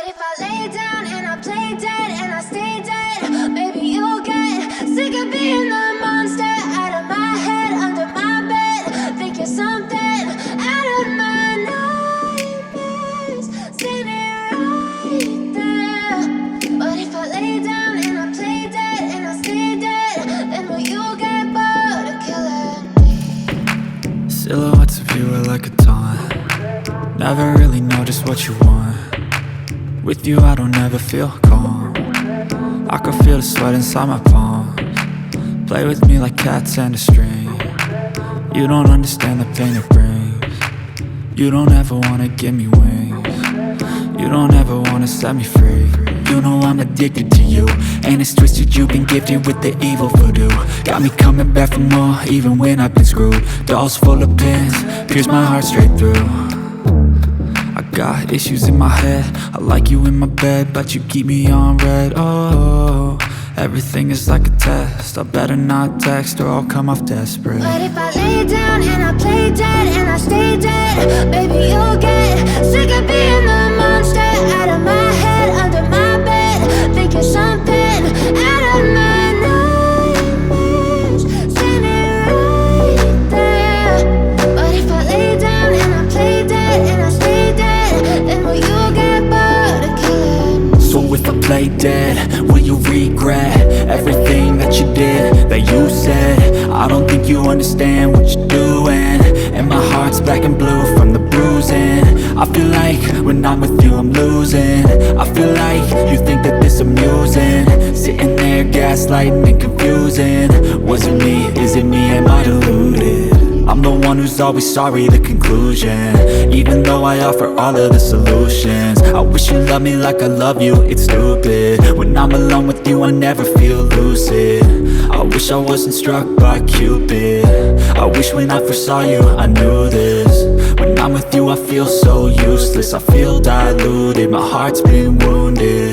if I lay down and I play dead and I stay dead, maybe you'll get sick of being the monster out of my head, under my bed. Think you're something out of my nightmares, standing right there. But if I lay down and I play dead and I stay dead, then will you get bored of killing me? Silhouettes of you are like a taunt. Never really know just what you want. With you I don't ever feel calm. I can feel the sweat inside my palms. Play with me like cats and a string. You don't understand the pain it brings. You don't ever wanna give me wings. You don't ever wanna set me free. You know I'm addicted to you, and it's twisted, you've been gifted with the evil voodoo. Got me coming back for more, even when I've been screwed. Dolls full of pins, pierce my heart straight through. I got issues in my head, I like you in my bed, but you keep me on red. Oh, everything is like a test, I better not text or I'll come off desperate. But if I lay down and I play dead and I stay dead, baby you'll get sick of being the monster out of my head, under my bed. Think you're something out of my nightmares, standing right there. But if I lay down and I play dead and I stay dead, then will you get bored of killing me? So if I play dead, will you regret everything that you did, that you said? I don't think you understand what you're doing, and my heart's black and blue from the bruising. I feel like when I'm with you I'm losing. I feel like you think that this amusing, sitting there gaslighting and confusing. Was it me? Is it me? Am I deluded? I'm the one who's always sorry, the conclusion, even though I offer all of the solutions. I wish you loved me like I love you, it's stupid. When I'm alone with you I never feel lucid. I wish I wasn't struck by Cupid. I wish when I first saw you I knew this. When I'm with you I feel so useless, I feel diluted, my heart's been wounded.